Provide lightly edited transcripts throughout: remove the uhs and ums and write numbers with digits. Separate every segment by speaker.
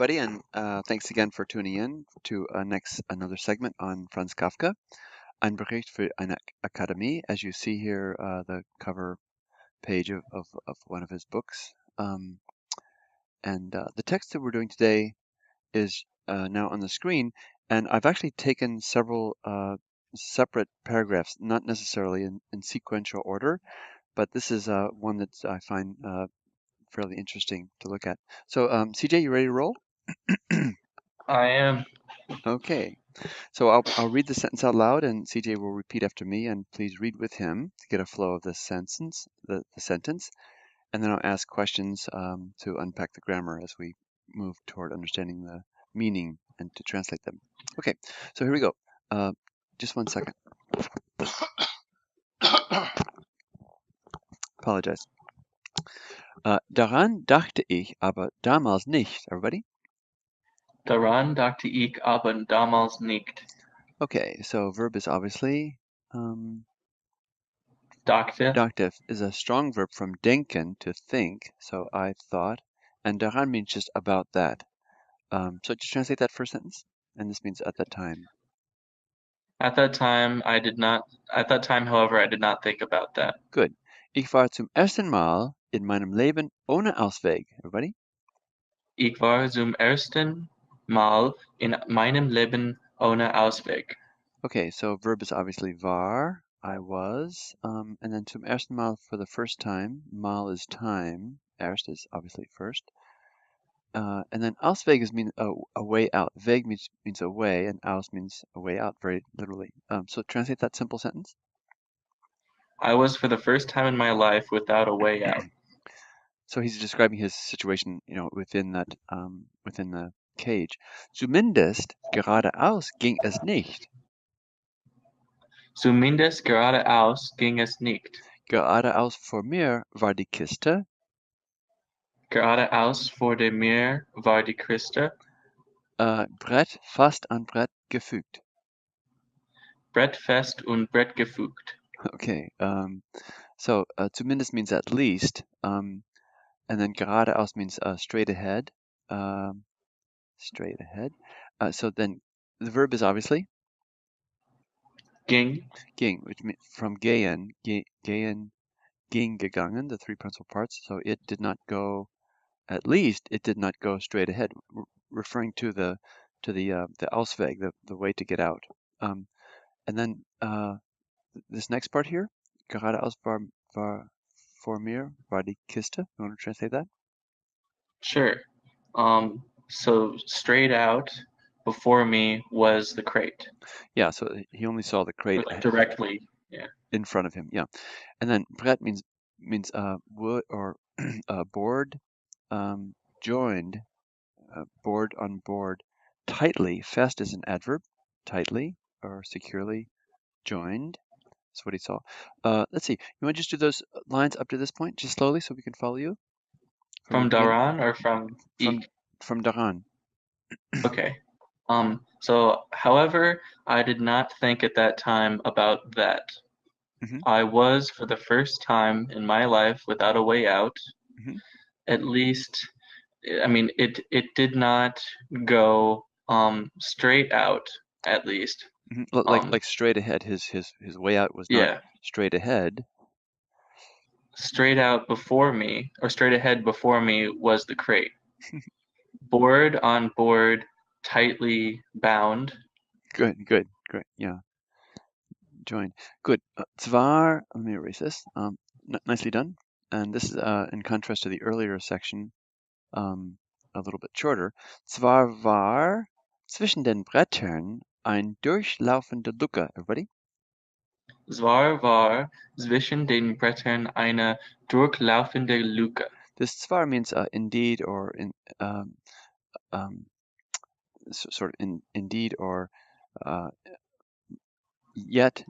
Speaker 1: everybody, and thanks again for tuning in to another segment on Franz Kafka. Ein Bericht für eine Akademie. As you see here, the cover page of one of his books. The text that we're doing today is now on the screen, and I've actually taken several separate paragraphs, not necessarily in sequential order, but this is one that I find fairly interesting to look at. So, CJ, you ready to roll?
Speaker 2: I am.
Speaker 1: Okay, so I'll read the sentence out loud, and CJ will repeat after me, and please read with him to get a flow of the sentence, the sentence, and then I'll ask questions to unpack the grammar as we move toward understanding the meaning and to translate them. Okay, so here we go. Just 1 second. Apologize. Daran dachte ich aber damals nicht. Everybody?
Speaker 2: Daran dachte ich aber damals nicht.
Speaker 1: Okay, so verb is obviously
Speaker 2: Dachte.
Speaker 1: Dachte is a strong verb from denken, to think. So I thought, and daran means just about that. So just translate that first sentence, and this means at that time.
Speaker 2: At that time, however, I did not think about that.
Speaker 1: Good. Ich war zum ersten Mal in meinem Leben ohne Ausweg. Everybody?
Speaker 2: Ich war zum ersten Mal in meinem Leben ohne Ausweg.
Speaker 1: Okay, so verb is obviously war, I was, and then zum ersten Mal for the first time. Mal is time. Erst is obviously first. And then Ausweg is mean a way out. Weg means a way, and aus means a way out, very literally. So translate that simple sentence.
Speaker 2: I was for the first time in my life without a way out.
Speaker 1: So he's describing his situation, within that, within the cage. Zumindest geradeaus ging es nicht.
Speaker 2: Zumindest geradeaus ging es nicht.
Speaker 1: Geradeaus vor mir war die Kiste.
Speaker 2: Geradeaus vor mir war die Kiste.
Speaker 1: Brett fast an Brett gefügt.
Speaker 2: Brett fest und Brett gefügt.
Speaker 1: Okay, so zumindest means at least, and then geradeaus means straight ahead. Straight ahead. So then the verb is obviously
Speaker 2: Ging.
Speaker 1: Which means from gehen, gehen, ging gegangen, the three principal parts. So it did not go, at least it did not go straight ahead, referring to the Ausweg, the way to get out. And then this next part here, geradeaus war vor mir war die Kiste. You want to translate that?
Speaker 2: Sure. So straight out before me was the crate.
Speaker 1: Yeah, so he only saw the crate
Speaker 2: directly, yeah,
Speaker 1: in front of him. Yeah, and then Brett means wood or board, joined, board on board, tightly. Fest is an adverb, tightly or securely joined. That's what he saw. Let's see. You want to just do those lines up to this point, just slowly, so we can follow you?
Speaker 2: From Daran or from
Speaker 1: From Daran.
Speaker 2: Okay. So, however, I did not think at that time about that.
Speaker 1: Mm-hmm.
Speaker 2: I was for the first time in my life without a way out.
Speaker 1: Mm-hmm.
Speaker 2: At least, I mean, it did not go straight out. At least.
Speaker 1: Mm-hmm. Like straight ahead. His way out was not straight ahead.
Speaker 2: Straight out before me, or straight ahead before me, was the crate. Board on board, tightly bound.
Speaker 1: Good, great, yeah. Joined. Good. Zwar, let me erase this. Nicely done. And this is in contrast to the earlier section, a little bit shorter. Zwar war zwischen den Brettern ein durchlaufende Lücke. Everybody?
Speaker 2: Zwar war zwischen den Brettern eine durchlaufende Lücke.
Speaker 1: This zwar means indeed or sort of indeed or yet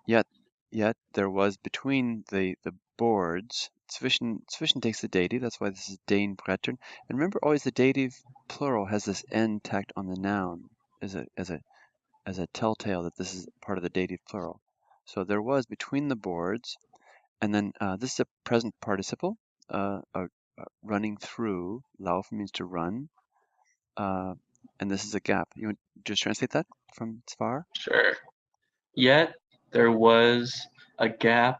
Speaker 1: there was between the boards. Zwischen takes the dative, that's why this is den Brettern. And remember, always the dative plural has this n tacked on the noun as a telltale that this is part of the dative plural. So there was between the boards, and then this is a present participle, running through. Lauf means to run. and this is a gap. You want to just translate that from Svar?
Speaker 2: Sure. Yet there was a gap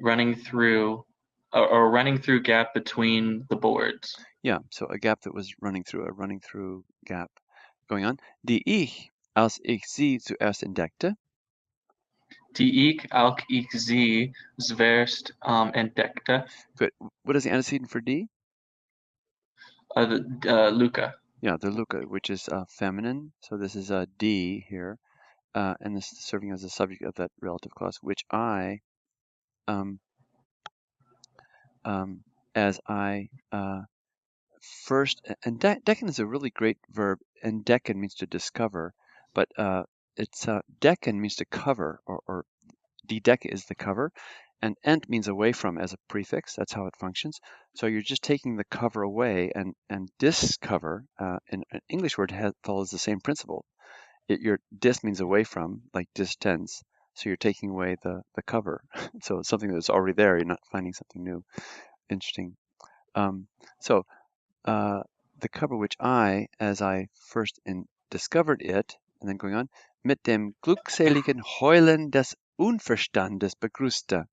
Speaker 2: running through, or running through gap between the boards.
Speaker 1: Yeah, so a gap that was running through, a running through gap going on. Die ich, als ich sie zuerst entdeckte.
Speaker 2: Die ich, als ich sie zuerst entdeckte.
Speaker 1: Good. What is the antecedent for die?
Speaker 2: Luca.
Speaker 1: Yeah, the Luca, which is feminine. So this is a D here, and this is serving as the subject of that relative clause, which I, um, as I first, and decken is a really great verb, and decken means to discover, but it's decken means to cover, or die Decke is the cover, and ent means away from as a prefix. That's how it functions. So you're just taking the cover away, and discover, in an English word, follows the same principle. Your dis means away from, like distance. So you're taking away the cover. So it's something that's already there. You're not finding something new. Interesting. So the cover which I, as I first discovered it, and then going on, mit dem glückseligen Heulen des Unverstandes begrüßte.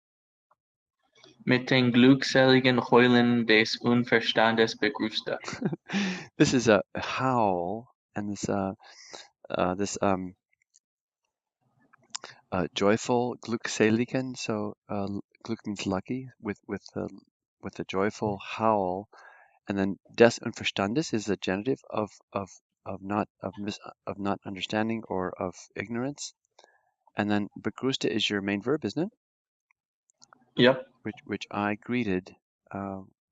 Speaker 2: Mit den glückseligen Heulen des Unverstandes begrüßte.
Speaker 1: This is a howl, and this joyful glückseligen. So glück means lucky, with the joyful howl, and then des Unverstandes is the genitive of not understanding or of ignorance, and then begrüßte is your main verb, isn't it?
Speaker 2: Yep.
Speaker 1: Which I greeted,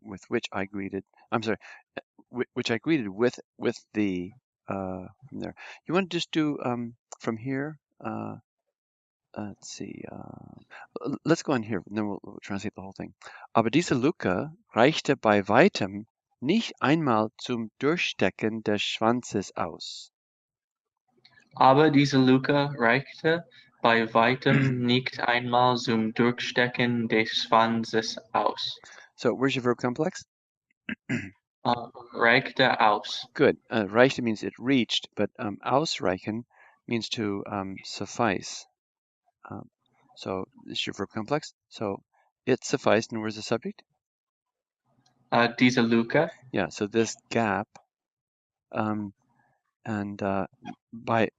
Speaker 1: with which I greeted. I'm sorry, which I greeted with the from there. You want to just do from here? Let's see. Let's go on here, and then we'll translate the whole thing. Aber diese Lücke reichte bei weitem nicht einmal zum Durchstecken des Schwanzes aus.
Speaker 2: Aber diese Lücke reichte bei weitem nicht einmal zum Durchstecken des Schwanzes aus.
Speaker 1: So where's your verb complex?
Speaker 2: Reichte aus.
Speaker 1: Good. Reichte means it reached, but ausreichen means to suffice. So this is your verb complex. So it sufficed, and where's the subject?
Speaker 2: Diese Lücke.
Speaker 1: Yeah. So this gap, and by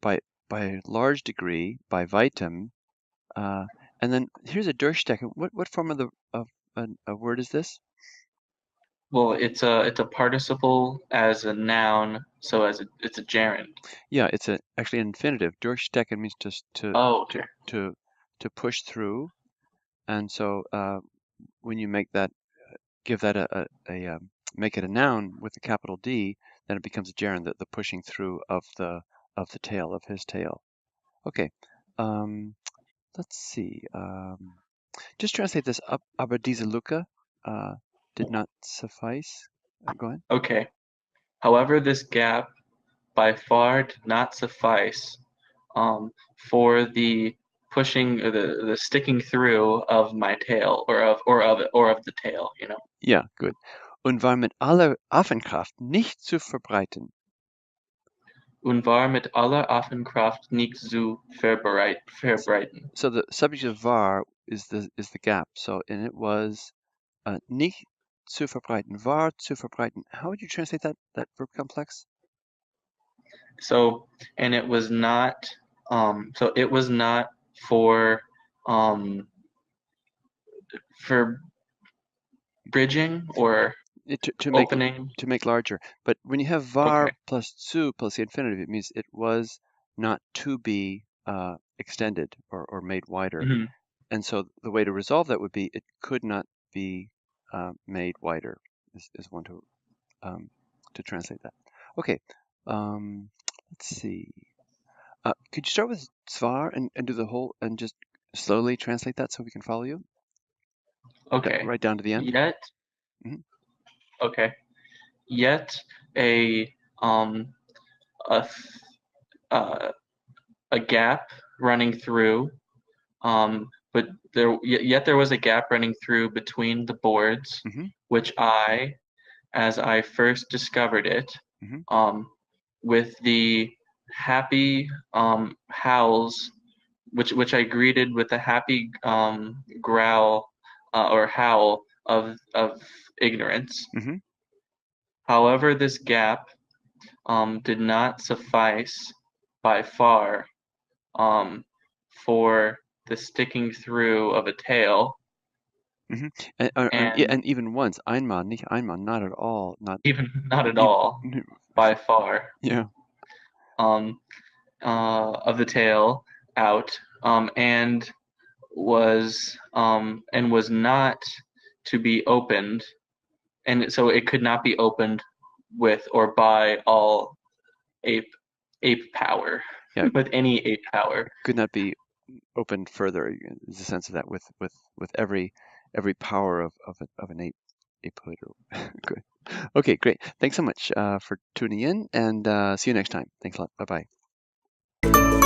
Speaker 1: large degree, by weitem, and then here's a Durchstecken. What form of a word is this?
Speaker 2: Well, it's a participle as a noun, so it's a gerund.
Speaker 1: Yeah, it's actually an infinitive. Durchstecken means just
Speaker 2: Okay.
Speaker 1: to push through, and so when you make that, give that make it a noun with a capital D, then it becomes a gerund, the pushing through of the tail, of his tail. Okay, let's see. Just translate this up. Aber diese Lücke did not suffice. Go ahead.
Speaker 2: Okay. However, this gap by far did not suffice for the pushing, or the sticking through of my tail, or of the tail, you know.
Speaker 1: Yeah, good. Und war mit aller Affenkraft nicht zu verbreiten.
Speaker 2: Und war mit aller Affenkraft nicht zu verbreiten.
Speaker 1: So the subject of war is the gap. So, and it was nicht zu verbreiten. War zu verbreiten. How would you translate that verb complex?
Speaker 2: So, and it was not. So it was not for bridging or opening.
Speaker 1: To make larger. But when you have var
Speaker 2: Okay.
Speaker 1: plus zu plus the infinitive, it means it was not to be extended or made wider.
Speaker 2: Mm-hmm.
Speaker 1: And so the way to resolve that would be it could not be made wider, is one to translate that. Okay, let's see. Could you start with Svar and do the whole, and just slowly translate that so we can follow you?
Speaker 2: Okay.
Speaker 1: Right down to the end.
Speaker 2: Yet.
Speaker 1: Mhm.
Speaker 2: Okay. Yet a gap running through, but yet there was a gap running through between the boards,
Speaker 1: Mhm.
Speaker 2: which I, as I first discovered it,
Speaker 1: Mhm.
Speaker 2: with the happy howls, which I greeted with a happy growl or howl of ignorance.
Speaker 1: Mm-hmm.
Speaker 2: However, this gap did not suffice by far um, for the sticking through of a tail,
Speaker 1: Mm-hmm. Yeah,
Speaker 2: and
Speaker 1: and even once, Einmal, nicht einmal, not at all, not
Speaker 2: even not at
Speaker 1: even,
Speaker 2: all by far
Speaker 1: yeah.
Speaker 2: um, of the tail out, and was not to be opened, and so it could not be opened with or by all ape ape power,
Speaker 1: Yeah,
Speaker 2: with any ape power.
Speaker 1: could not be opened further. Is the sense of that with every power of an ape hood. Good. Okay, great. Thanks so much for tuning in, and see you next time. Thanks a lot. Bye bye.